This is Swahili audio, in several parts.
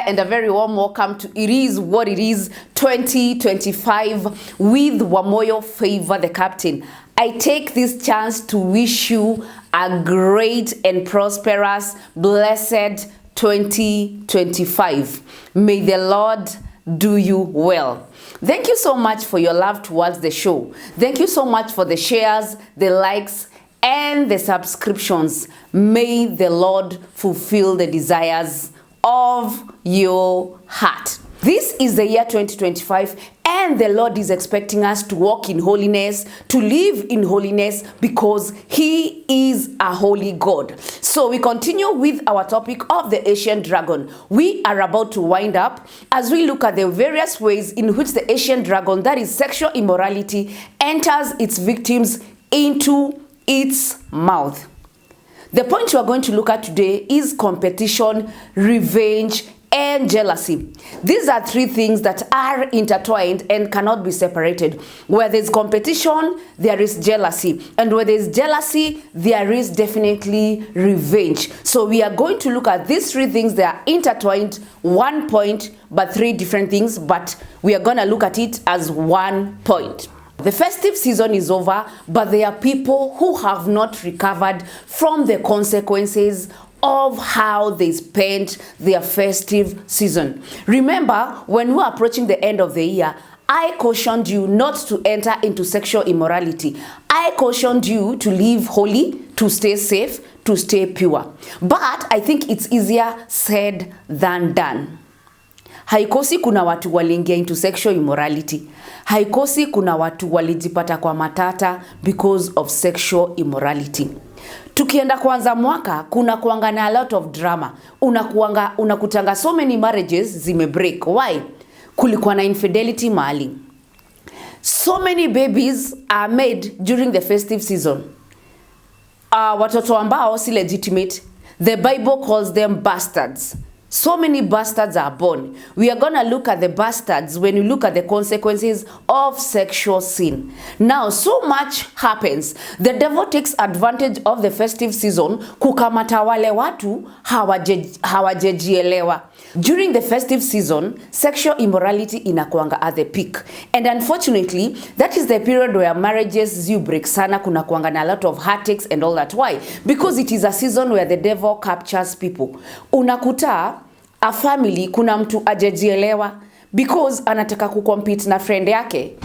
and a very warm welcome to It Is What It Is 2025 with Wamoyo Favor the Captain. I take this chance to wish you a great and prosperous, blessed 2025. May the Lord do you well. Thank you so much for your love towards the show. Thank you so much for the shares, the likes, and the subscriptions. May the Lord fulfill the desires of your heart. This is the year 2025, and the Lord is expecting us to walk in holiness, to live in holiness, because He is a holy God. So we continue with our topic of the Asian dragon. We are about to wind up as we look at the various ways in which the Asian dragon, that is sexual immorality, enters its victims into its mouth. The point we are going to look at today is competition, revenge, and jealousy. These are three things that are intertwined and cannot be separated. Where there's competition, there is jealousy. And where there's jealousy, there is definitely revenge. So we are going to look at these three things. They are intertwined, one point, but three different things. But we are going to look at it as one point. The festive season is over, but there are people who have not recovered from the consequences of how they spent their festive season. Remember, when we are approaching the end of the year, I cautioned you not to enter into sexual immorality. I cautioned you to live holy, to stay safe, to stay pure. But I think it's easier said than done. Haikosi kuna watu waliingia into sexual immorality. Haikosi kuna watu walijipata kwa matata because of sexual immorality. Tukienda kwanza mwaka, kuna kuangana a lot of drama. Unakutanga so many marriages zime break. Why? Kulikuwa na infidelity mahali. So many babies are made during the festive season. Watoto ambao si legitimate. The Bible calls them bastards. So many bastards are born. We are going to look at the bastards when we look at the consequences of sexual sin. Now, so much happens. The devil takes advantage of the festive season kukamata wale watu hawajejielewa. During the festive season, sexual immorality inakuanga at the peak. And unfortunately, that is the period where marriages break sana, kuna kuanga na a lot of heartaches and all that. Why? Because it is a season where the devil captures people. Unakuta a family kuna mtu ajejielewa because anataka kucompete na friend yake.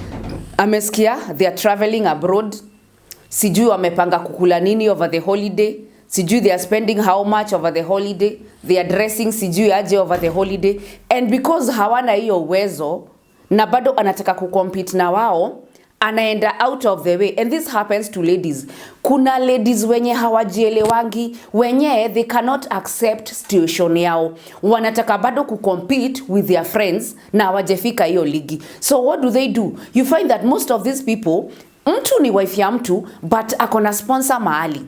Amesikia they are traveling abroad. Sijui wamepanga kukula nini over the holiday. Sijui they are spending how much over the holiday. They are dressing sijui aje over the holiday. And because hawana hiyo uwezo na bado anataka kucompete na wao, anaenda out of the way. And this happens to ladies. Kuna ladies wenye hawajielewangi, wenye they cannot accept situation yao. Wanataka bado kucompete with their friends na hawajafika hiyo ligi. So what do? You find that most of these people, mtu ni wife ya mtu, but akona sponsor mahali.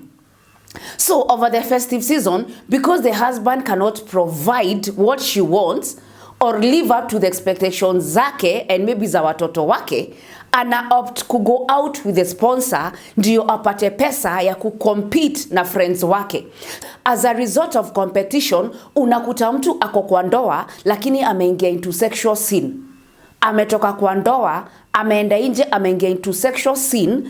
So over the festive season, because the husband cannot provide what she wants or live up to the expectations zake and maybe za watoto wake, ana opt to go out with the sponsor ndio apate pesa ya kucompete na friends wake. As a result of competition, unakuta mtu ako kwa ndoa lakini ameingia into sexual sin. Ametoka kwa ndoa, ameenda nje, ameingia into sexual sin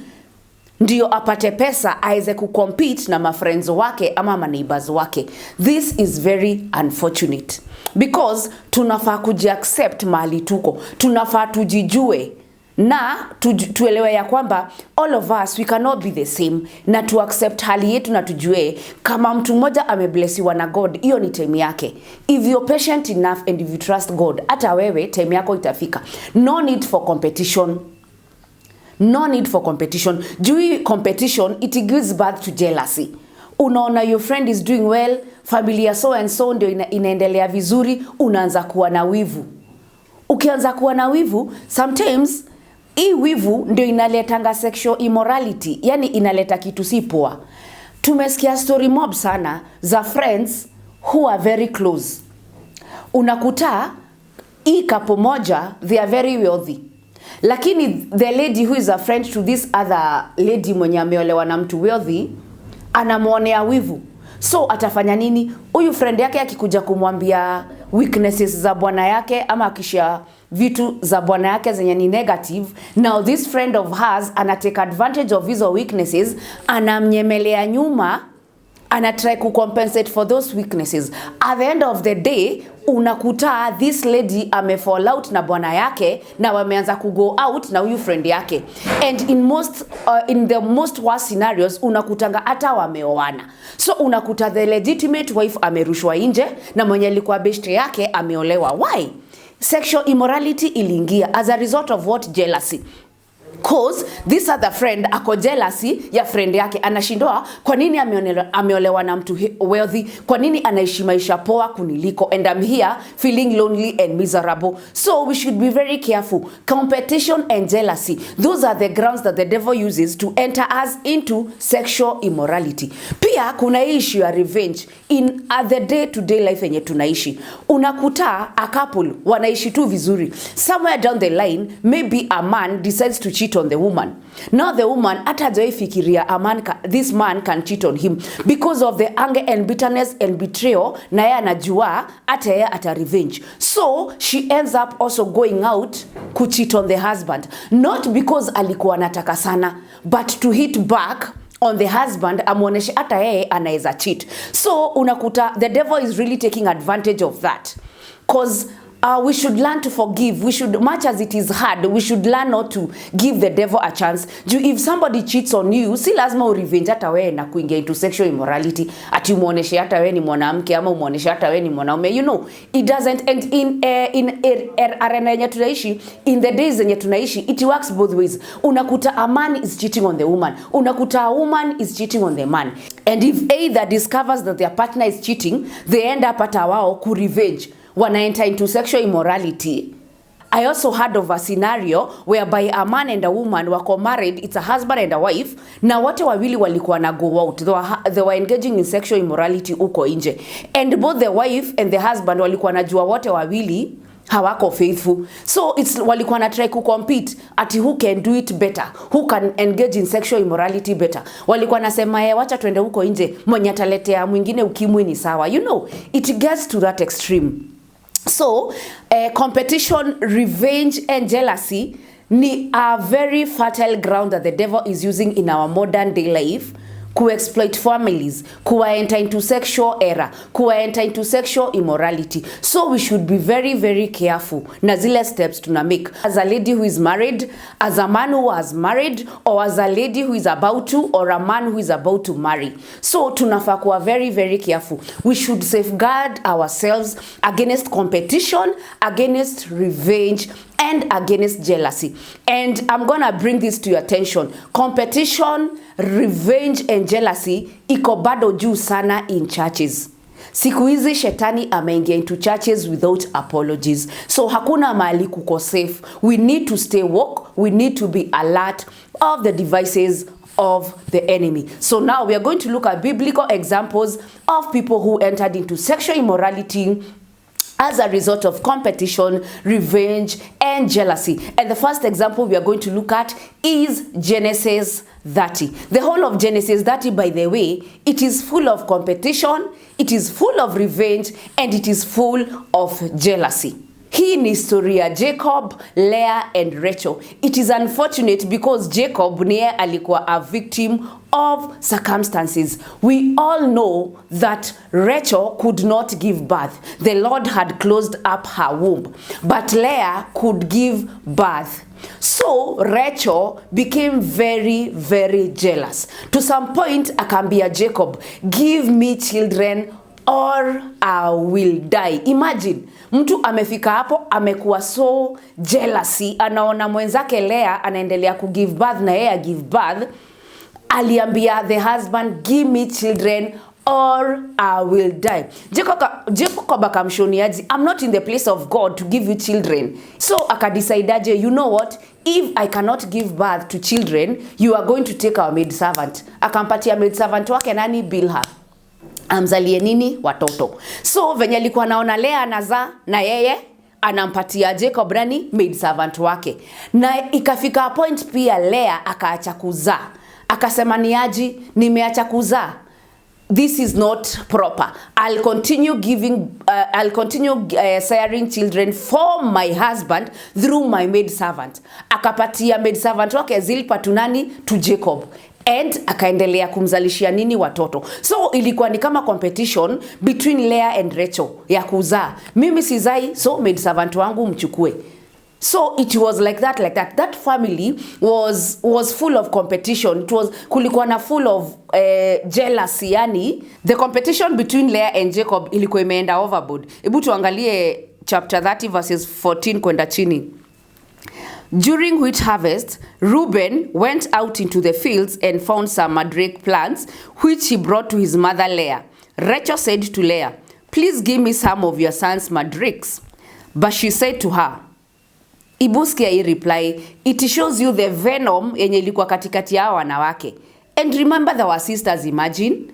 ndio apate pesa aweze kucompete na friends wake ama neighbors wake. This is very unfortunate because tunafaa kujiaccept mahali tuko. Tunafaa tujijue na tuelewe ya kwamba all of us we cannot be the same, na to accept hali yetu na tujue kama mtu mmoja ameblessiwa na God, hiyo ni time yake. If you're patient enough and if you trust God, hata wewe time yako itafika. No need for competition. No need for competition. Due competition, it gives birth to jealousy. Unaona your friend is doing well, familia so and so ndio inaendelea vizuri, unaanza kuwa na wivu. Ukianza kuwa na wivu, sometimes hii wivu ndio inaletanga sexual immorality, yani inaleta kitu si poa. Tumesikia story mob sana za friends who are very close. Unakuta hii couple moja, they are very wealthy. Lakini the lady who is a friend to this other lady mwenye ameolewa na mtu wealthy, anamuonea wivu. So atafanya nini? Huyu friend yake akikuja kumwambia weaknesses za bwana yake ama akishare vitu za bwana yake zenye ni negative, now this friend of hers anatake advantage of hizo weaknesses, anamnyemelea nyuma, anatry kucompensate for those weaknesses. At the end of the day, unakuta this lady fall out na bwana yake na wameanza go out na huyu friend yake. And in the most worst scenarios, unakutanga hata wameoana. So unakuta the legitimate wife amerushwa nje na mwenye alikuwa best yake ameolewa. Why? Sexual immorality iliingia as a result of what? Jealousy. Cause this other friend ako jealousy ya friend yake, anashindwa kwa nini ameolewa na mtu wealthy, kwa nini anaishi maisha poa kuniliko, and I'm here feeling lonely and miserable. So we should be very careful. Competition and jealousy, those are the grounds that the devil uses to enter us into sexual immorality. Pia kuna issue ya revenge in the day-to-day life yenye tunaishi. Unakuta a couple wanaishi tu vizuri, somewhere down the line maybe a man decides to cheat on the woman. Now the woman hata fikiria this man can cheat on him because of the anger and bitterness and betrayal, na yeye anajua hata yeye ata revenge. So she ends up also going out ku cheat on the husband, not because alikuwa anataka sana, but to hit back on the husband, amuoneshe hata yeye anaweza cheat. So unakuta the devil is really taking advantage of that, cause we should learn to forgive. We should, much as it is hard, we should learn not to give the devil a chance. If somebody cheats on you, si lazima urevenge hata wewe na kuingia into sexual immorality. Ati umuoneshe hata wewe ni mwanamke ama umuoneshe hata wewe ni mwanaume. You know, it doesn't. And in arena yenye tunaishi, in the days yenye tunaishi, it works both ways. Unakuta a man is cheating on the woman. Unakuta a woman is cheating on the man. And if either discovers that their partner is cheating, they end up hata wao ku revenge. Wanna enter into sexual immorality. I also heard of a scenario whereby a man and a woman were married, it's a husband and a wife, na wote wawili walikuwa na go out. They were engaging in sexual immorality uko nje. And both the wife and the husband walikuwa najua wote wawili hawako faithful. So walikuwa na try to compete ati who can do it better, who can engage in sexual immorality better. Walikuwa nasema wacha twende huko nje, mwenye ataletea mwingine ukimwi ni sawa. You know, it gets to that extreme. So, competition, revenge, and jealousy ni a very fertile ground that the devil is using in our modern day life ku-exploit families, ku-enter into sexual error, ku-enter into sexual immorality. So we should be very, very careful na zile steps tuna make. As a lady who is married, as a man who was married, or as a lady who is about to, or a man who is about to marry. So tunafaa kuwa very, very careful. We should safeguard ourselves against competition, against revenge, and against jealousy. And I'm gonna bring this to your attention. Competition, revenge, and jealousy iko bado juu sana in churches. Siku hizi shetani ameingia into churches without apologies. So hakuna mahali kuko safe. We need to stay woke. We need to be alert of the devices of the enemy. So now we are going to look at biblical examples of people who entered into sexual immorality as a result of competition, revenge, and jealousy. And the first example we are going to look at is Genesis 30. The whole of Genesis 30, by the way, it is full of competition, it is full of revenge, and it is full of jealousy. Hii ni story ya Jacob, Leah, and Rachel. It is unfortunate because Jacob niye alikuwa a victim of circumstances. We all know that Rachel could not give birth. The Lord had closed up her womb. But Leah could give birth. So Rachel became very, very jealous. To some point, akambia Jacob, give me children or I will die. Imagine, mtu amefika hapo, amekuwa so jealousy, anaona mwenzake Leah anaendelea ku give birth na yeye give birth. Aliambia the husband, give me children or I will die. Jacob akamshoniaji, I'm not in the place of God to give you children. So akadecidaje, you know what? If I cannot give birth to children, you are going to take our maid servant. Akampatia maid servant wake nani? Bilha. Amzalie nini? Watoto. So venye alikuwa naona Leah anazaa na yeye anampatia Jacob nani? Maid servant wake. Na ikafika point pia Leah akaacha kuzaa. Akasema niaji, nimeacha kuzaa. this is not proper. I'll continue siring children for my husband through my maid servant. Akapatia maid servant wake Zilpa tunani to Jacob. And akaendelea kumzalishia nini watoto. So ilikuwa ni kama competition between Leah and Rachel ya kuzaa. Mimi sizai, so maid servant wangu mchukue. So it was like that. That family was full of competition. It was kulikuwa na full of jealousy. Yani the competition between Leah and Jacob ilikuwa imeenda overboard. Hebu tuangalie chapter 30 verses 14 kwenda chini. During wheat harvest, Reuben went out into the fields and found some mandrake plants, which he brought to his mother Leah. Rachel said to Leah, "Please give me some of your son's mandrakes." But she said to her, Ibuskia he reply, it shows you the venom yenye ilikuwa katikati ya wanawake. And remember they were sisters, imagine.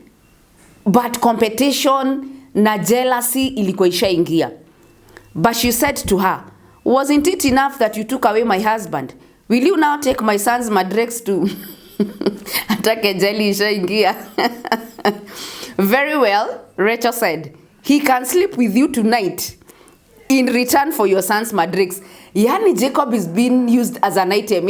But competition na jealousy ilikuwa ishaingia. But she said to her, "Wasn't it enough that you took away my husband? Will you now take my son's mandrakes too?" Atake jelly ishaingia. "Very well," Rachel said. "He can sleep with you tonight in return for your son's mandrakes." Yani Jacob is being used as an item.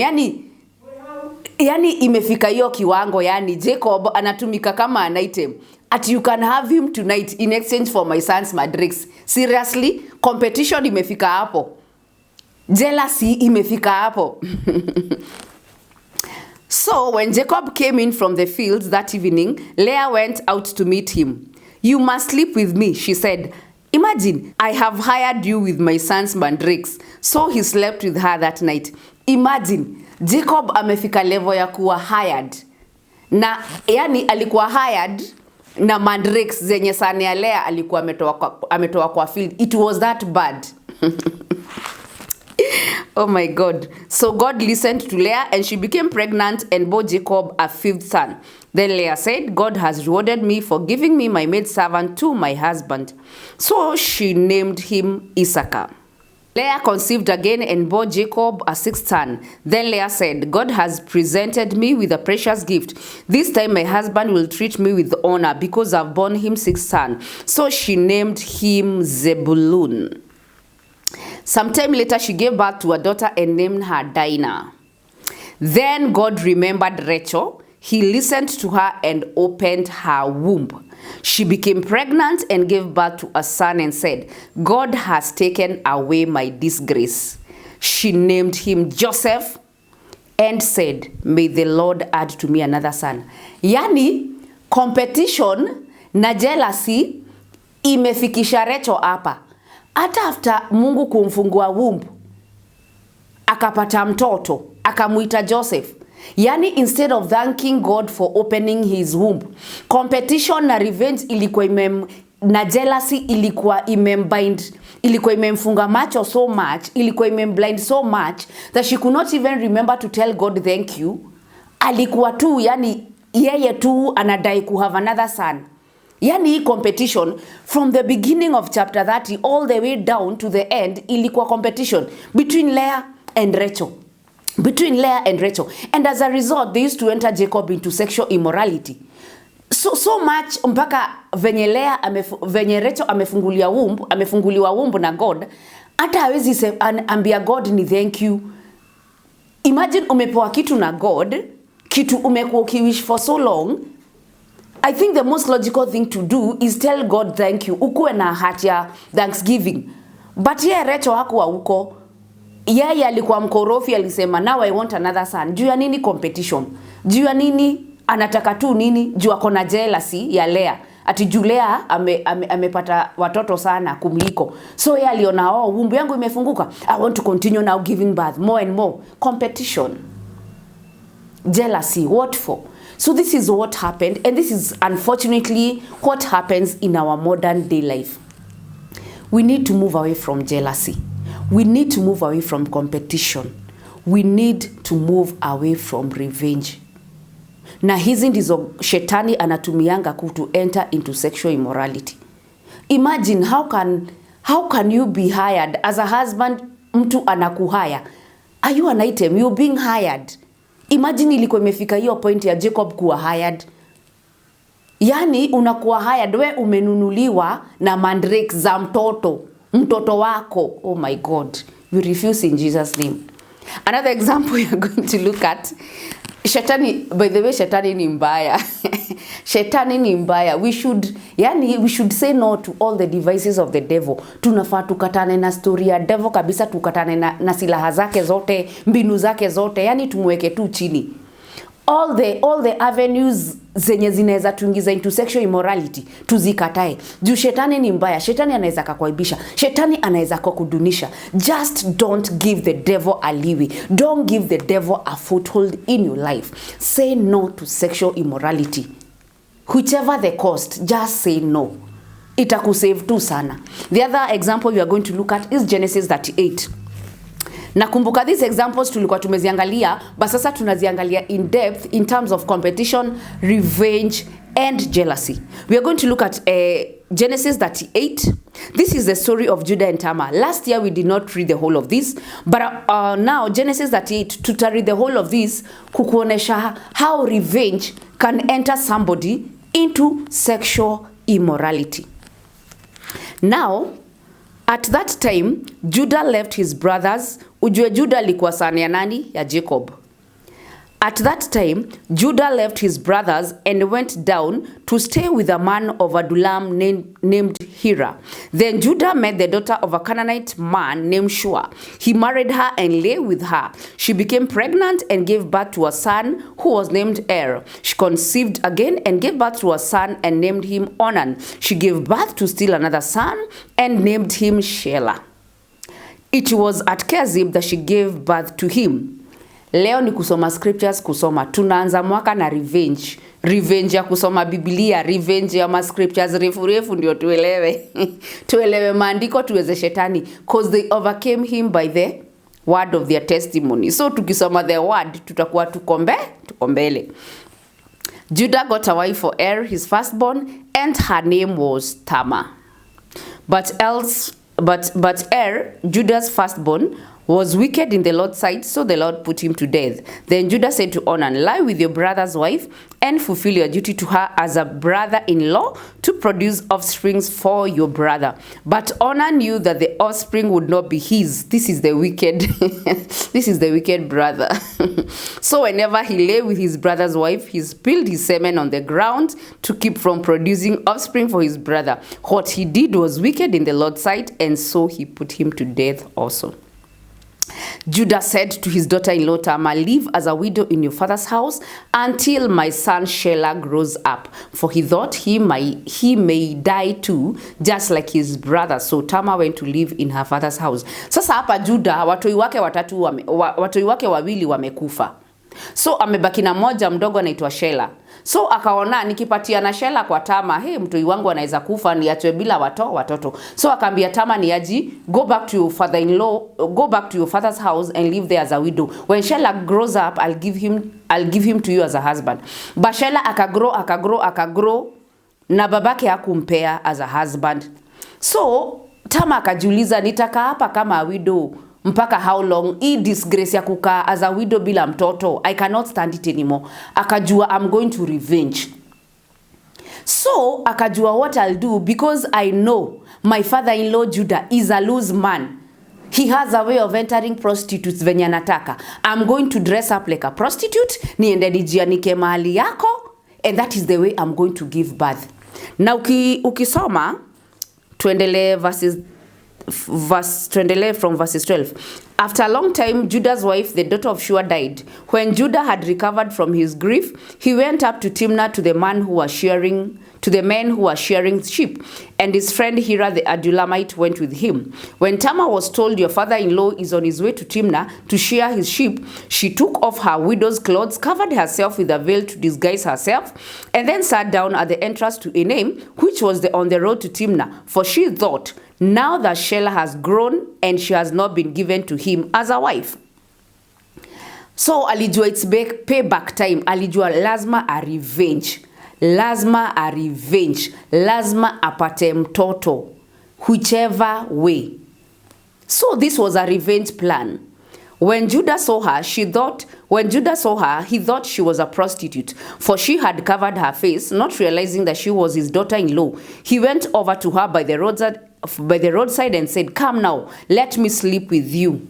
Yani imefika hiyo kiwango, yani Jacob anatumika kama an item. At you can have him tonight in exchange for my son's mandrakes. Seriously? Competition imefika hapo. Jealousy imefika hapo. So when Jacob came in from the fields that evening, Leah went out to meet him. "You must sleep with me," she said. "Imagine, I have hired you with my son's mandrakes." So he slept with her that night. Imagine, Jacob amefika level ya kuwa hired. Na yani alikuwa hired na mandrakes zenye sana ya Leah alikuwa ametoa kwa field. It was that bad. Oh my God. So God listened to Leah and she became pregnant and bore Jacob a fifth son. Then Leah said, "God has rewarded me for giving me my maidservant to my husband." So she named him Issachar. Leah conceived again and bore Jacob a sixth son. Then Leah said, "God has presented me with a precious gift. This time my husband will treat me with honor because I've borne him sixth son." So she named him Zebulun. Sometime later, she gave birth to a daughter and named her Dinah. Then God remembered Rachel. He listened to her and opened her womb. She became pregnant and gave birth to a son and said, "God has taken away my disgrace." She named him Joseph and said, "May the Lord add to me another son." Yani, competition na jealousy imefikisha Rachel hapa. Hata after Mungu kumfungua womb, akapata mtoto, akamuita Joseph. Yani instead of thanking God for opening his womb, competition na revenge ilikuwa na jealousy ilikuwa imemfunga macho so much, ilikuwa imemblind so much that she could not even remember to tell God thank you. Alikuwa tu, yani yeye tu anadai ku have another son. Yani competition from the beginning of chapter 30 all the way down to the end ilikuwa competition between Leah and Rachel. And as a result, they used to enter Jacob into sexual immorality. So much mpaka venye Rachel amefunguliwa womb na God, hata hawezi ambia God ni thank you. Imagine umepewa kitu na God, kitu umekuwa ukiwish for so long. I think the most logical thing to do is tell God thank you. Ukuwe na heart ya thanksgiving. But yeah, Rachel hakuwa uko. Yeye alikuwa mkorofi, alisema now I want another son. Juu ya nini competition? Juu ya nini anataka tu nini? Juu ako na jealousy ya Leah. Ati juu Leah amepata watoto sana kumliko. So yeye aliona womb yangu imefunguka. I want to continue now giving birth more and more. Competition. Jealousy. What for? So this is what happened, and this is unfortunately what happens in our modern day life. We need to move away from jealousy. We need to move away from competition. We need to move away from revenge. Na hizi ndizo shetani anatumianga to enter into sexual immorality. Imagine how can you be hired as a husband, mtu anakuhaya. Are you an item? You're being hired. Imagine ilikuwa imefika hiyo point ya Jacob kuwa hired. Yani unakuwa hired, we umenunuliwa na mandrake za mtoto wako. Oh my God, we refuse in Jesus name. Another example we are going to look at, Shetani, by the way, Shetani ni mbaya. Shetani ni mbaya. We should say no to all the devices of the devil. Tunafaa tukatane na story ya devil kabisa, tukatane na silaha zake zote, mbinu zake zote, yani tumweke tu chini. All the avenues zenye zinaweza tuingiza into sexual immorality tuzikatae. Juu shetani ni mbaya. Shetani anaweza kukuaibisha. Shetani anaweza kukudunisha. Just don't give the devil a leeway. Don't give the devil a foothold in your life. Say no to sexual immorality. Whichever the cost, just say no. Itakusave tu sana. The other example we are going to look at is Genesis 38. Nakumbuka these examples tulikuwa tumeziangalia, but sasa tunaziangalia in depth in terms of competition, revenge and jealousy. We are going to look at Genesis 38. This is the story of Judah and Tamar. Last year we did not read the whole of this, but now Genesis 38 read the whole of this kukuonesha how revenge can enter somebody into sexual immorality. Now, at that time, Judah left his brothers. Ujue Judah alikuwa sana ya nani? Ya Jacob. At that time, Judah left his brothers and went down to stay with a man of Adullam named Hira. Then Judah met the daughter of a Canaanite man named Shua. He married her and lay with her. She became pregnant and gave birth to a son who was named Er. She conceived again and gave birth to a son and named him Onan. She gave birth to still another son and named him Shelah. It was at Kezib that she gave birth to him. Leo ni kusoma scriptures kusoma. Tunaanza mwaka na revenge. Revenge ya kusoma Biblia, revenge ya ma scriptures refu ndio tuelewe. Tuelewe maandiko tuweze shetani, cause they overcame him by the word of their testimony. So tukisoma the word tutakuwa tukombele. Judah got a wife for Er, his firstborn, and her name was Tamar. But Er, Judah's firstborn, was wicked in the Lord's sight, so the Lord put him to death. Then Judah said to Onan, lie with your brother's wife and fulfill your duty to her as a brother-in-law to produce offsprings for your brother. But Onan knew that the offspring would not be his. This is the wicked, this is the wicked brother. So whenever he lay with his brother's wife, he spilled his semen on the ground to keep from producing offspring for his brother. What he did was wicked in the Lord's sight, and so he put him to death also. Judah said to his daughter-in-law Tamar, live as a widow in your father's house until my son Shelah grows up, for he thought he may die too, just like his brother. So Tamar went to live in her father's house. Sasa hapa Judah watoi wake wawili wamekufa. So amebaki na moja mdogo anaitwa Shelah. So akaona nikipatia na Shelah kwa Tamar, mtoi wangu anaweza kufa, niachwe bila watoto. So akaambia Tamar niaji, go back to your father-in-law, go back to your father's house and live there as a widow. When Shelah grows up, I'll give him to you as a husband. But Shelah akagrow na babake hakumpea as a husband. So Tamar akajiuliza, nitakaa hapa kama a widow mpaka how long? Hii disgrace ya kukaa as a widow bila mtoto, I cannot stand it anymore. Akajua I'm going to revenge. So akajua what I'll do, because I know my father-in-law Judah is a loose man. He has a way of entering prostitutes venye anataka. I'm going to dress up like a prostitute, niende nijianike mahali yako, and that is the way I'm going to give birth. Na ukisoma tuendelee from verses 12. After a long time, Judah's wife, the daughter of Shua, died. When Judah had recovered from his grief, he went up to Timnah to the men who were shearing sheep, and his friend Hira the Adullamite went with him. When Tamar was told, your father-in-law is on his way to Timnah to shear his sheep, she took off her widow's clothes, covered herself with a veil to disguise herself, and then sat down at the entrance to Enaim, which was on the road to Timnah, for she thought, now that Shelah has grown and she has not been given to him as a wife. So alijua it's payback time. Alijua lazima a revenge. Lazima apate mtoto, whichever way. So this was a revenge plan. When Judah saw her, he thought she was a prostitute, for she had covered her face, not realizing that she was his daughter-in-law. He went over to her by the roadside and said, "Come now, let me sleep with you."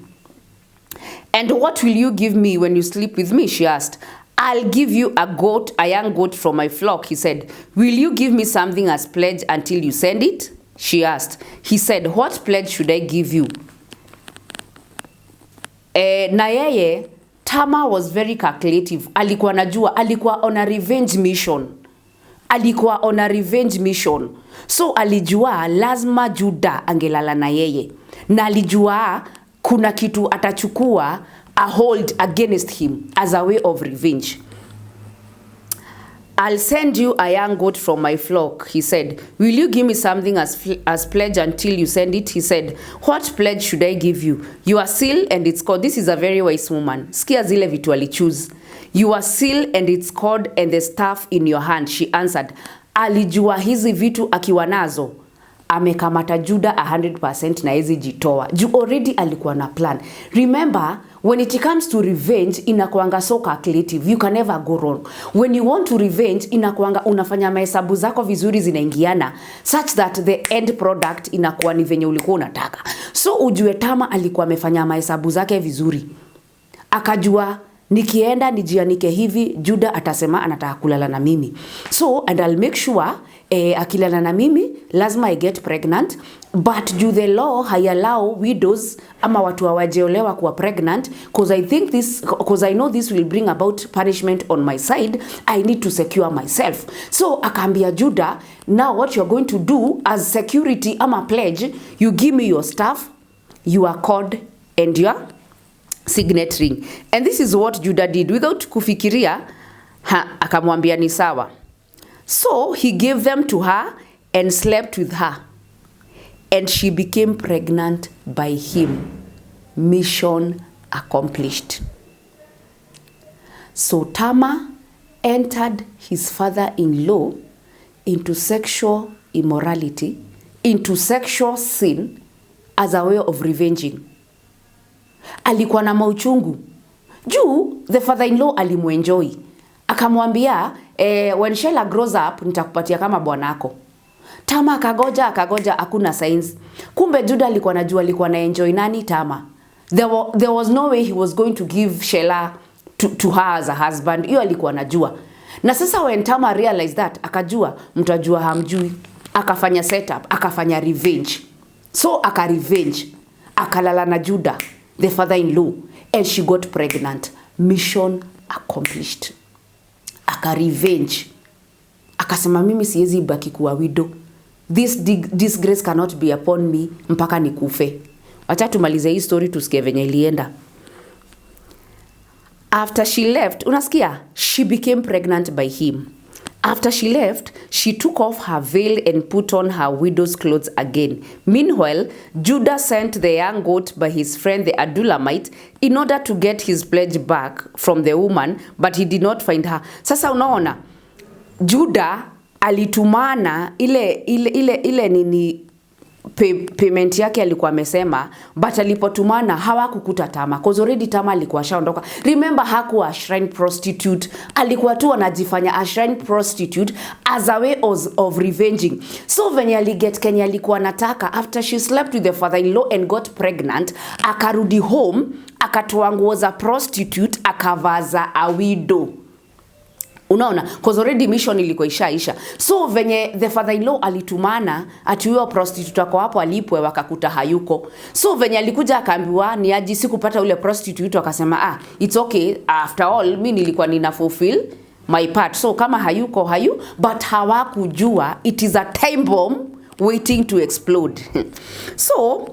"And what will you give me when you sleep with me?" she asked. "I'll give you a young goat from my flock," he said. "Will you give me something as pledge until you send it?" she asked. He said, "What pledge should I give you?" Na yeye Tama was very calculative. Alikuwa najua, alikuwa on a revenge mission. So alijua lazima Judah angelala na yeye. Na alijua kuna kitu atachukua a hold against him as a way of revenge. "I'll send you a young goat from my flock," he said. "Will you give me something as pledge until you send it?" he said. "What pledge should I give you?" "Your seal and its cord." This is a very wise woman. Sikia zile vitu alichoose. "Your seal and its cord and the staff in your hand," she answered. Alijua hizi vitu akiwa nazo amekamata Judah 100% na hizi jitoa. Juu already alikuwa na plan. Remember, when it comes to revenge, inakuanga so calculative. You can never go wrong. When you want to revenge, inakuanga unafanya mahesabu zako vizuri zinaingiana, such that the end product inakuwa ni venye ulikuwa unataka. So ujue Tama alikuwa amefanya mahesabu zake vizuri. Akajua nikienda nijianike hivi, Judah atasema anataka kulala na mimi. So, and I'll make sure akilala na mimi lazima I get pregnant, but do the law allow widows ama watu hawajaolewa kuwa pregnant, because I know this will bring about punishment on my side. I need to secure myself. So akaambia Judah, now what you're going to do as security ama pledge, you give me your staff, your cord and your signet ring. And this is what Judah did without kufikiria. Akamwambia ni sawa. So he gave them to her and slept with her, and she became pregnant by him. Mission accomplished. So Tamar entered his father-in-law into sexual immorality, into sexual sin as a way of revenging. Alikuwa na mauchungu. Juu, the father-in-law alimuenjoy. Akamwambia, when Sheila grows up, nitakupatia kama bwanako. Tama akagoja, hakuna signs. Kumbe Judah alikuwa najua alikuwa na enjoy nani Tama. There was no way he was going to give Sheila to her as a husband. Hiyo alikuwa najua. Na sasa when Tama realized that, akajua, mtajua hamjui. Akafanya setup, akafanya revenge. So revenge. Akalala na Judah, the father-in-law, and she got pregnant. Mission accomplished. Revenge. Akasema mimi siwezi baki kuwa widow. This disgrace cannot be upon me mpaka nikufe. Acha tumalize hii story tusikie venye ilienda. After she left, unasikia, she became pregnant by him. After she left, she took off her veil and put on her widow's clothes again. Meanwhile, Judah sent the young goat by his friend the Adulamite in order to get his pledge back from the woman, but he did not find her. Sasa unaona, Judah alitumana ile nini payment yake alikuwa amesema, but alipotumana hawakukuta Tama, cause already Tama alikuwa shaondoka. Remember, hakuwa a shrine prostitute, alikuwa tu anajifanya a shrine prostitute as a way of revenging. So venye aliget Kenya alikuwa nataka, after she slept with the father-in-law and got pregnant, akarudi home, akatoa nguo za prostitute, akavaza a widow. Unaona, cause already mission ilikuwa ishaisha. So venye the father-in-law alitumana ati huyo prostitute wako hapo alipwe, wakakuta hayuko. So venye alikuja akaambiwa ni aje sikupata ule prostitute, akasema it's okay, after all mimi nilikuwa nina fulfill my part. So kama hayuko but hawakujua it is a time bomb waiting to explode. So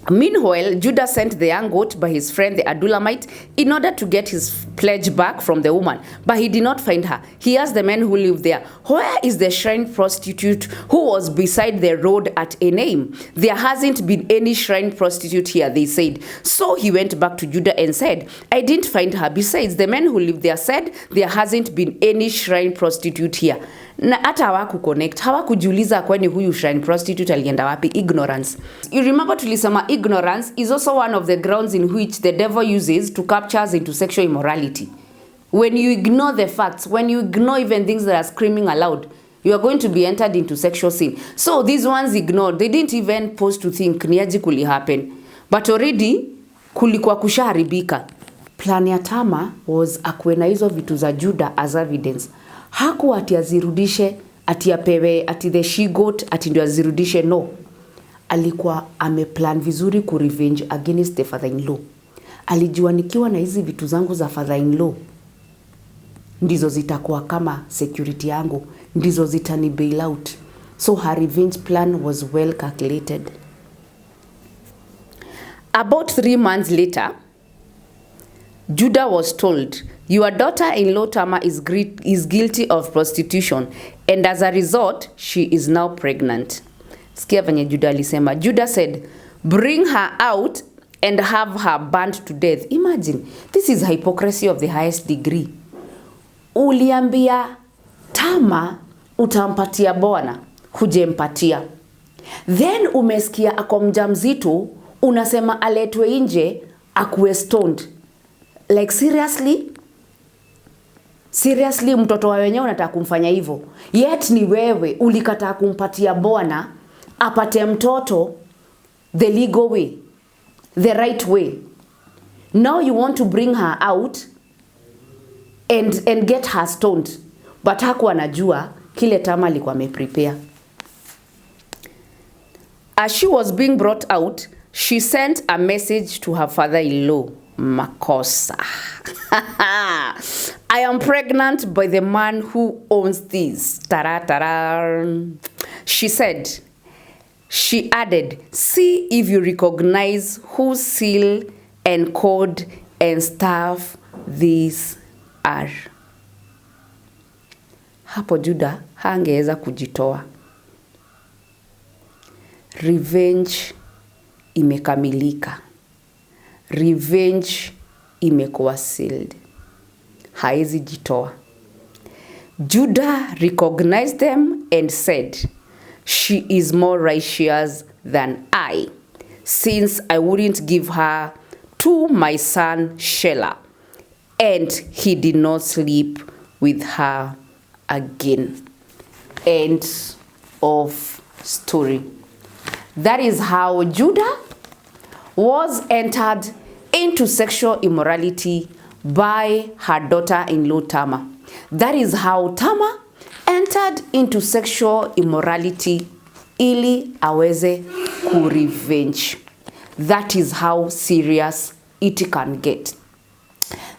meanwhile, Judah sent the young goat by his friend the Adulamite in order to get his pledge back from the woman, but he did not find her. He asked the men who lived there, "Where is the shrine prostitute who was beside the road at Enaim? There hasn't been any shrine prostitute here," they said. So he went back to Judah and said, "I didn't find her. Besides, the men who lived there said there hasn't been any shrine prostitute here." Na hata hawakuconnect, hawakujiuliza kwani huyu shrine prostitute alienda wapi. Ignorance. You remember tulisema ignorance is also one of the grounds in which the devil uses to capture us into sexual immorality. When you ignore the facts, when you ignore even things that are screaming aloud, you are going to be entered into sexual sin. So these ones ignored. They didn't even pause to think niaje kuli happen. But already kulikuwa kushaharibika. Plan ya Tama was akuwe na hizo vitu za Judah as evidence. Haku ati azirudishe, ati apewe, ati the she goat, ati ndio azirudishe. No. Alikuwa ameplan vizuri ku revenge against the father-in-law. Alijua nikiwa na hizi vitu zangu za father-in-law, ndizo zitakuwa kama security yangu, ndizo zitani bail out. So her revenge plan was well calculated. About 3 months later, Judah was told, your daughter-in-law Tamar is guilty of prostitution, and as a result, she is now pregnant. Sikia venye Judah alisema. Judah said, bring her out and have her burnt to death. Imagine, this is hypocrisy of the highest degree. Uliambia Tamar utampatia bwana, hujempatia. Then umesikia ako mjamzito, unasema aletwe nje akuwe stoned. Like seriously? Seriously, mtoto wa wenyewe unataka kumfanya hivyo? Yet ni wewe ulikataa kumpatia bwana apate mtoto the legal way, the right way. Now you want to bring her out and get her stoned. But hakuwa anajua kile Tama alikuwa ameprepare. As she was being brought out, she sent a message to her father-in-law, Makosa. I am pregnant by the man who owns this. Tara, tara. She added, see if you recognize whose seal and code and stuff these are. Hapo Judah hangeweza kujitoa. Revenge imekamilika. Revenge imekuwa sealed. Haezi jitoa. Judah recognized them and said, she is more righteous than I, since I wouldn't give her to my son Shelah, and he did not sleep with her again. End of story. That is how Judah was entered into sexual immorality by her daughter-in-law Tamar. That is how Tamar entered into sexual immorality ili aweze kurevenge. That is how serious it can get.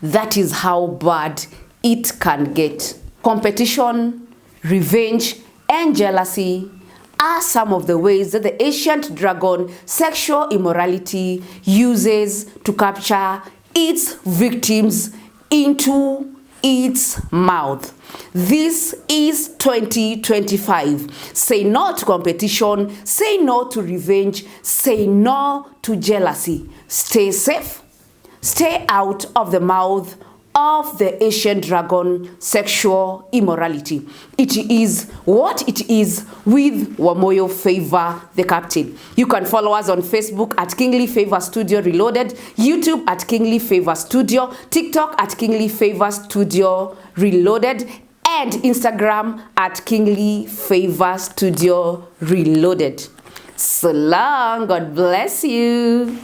That is how bad it can get. Competition, revenge, and jealousy are some of the ways that the ancient dragon sexual immorality uses to capture its victims into its mouth. This is 2025. Say no to competition, say no to revenge, say no to jealousy. Stay safe, stay out of the mouth of the Asian dragon sexual immorality. It is what it is with Wamoyo Favor the Captain. You can follow us on Facebook at Kingly Favor Studio Reloaded, YouTube at Kingly Favor Studio, TikTok at Kingly Favor Studio Reloaded, and Instagram at Kingly Favor Studio Reloaded. So long, God bless you.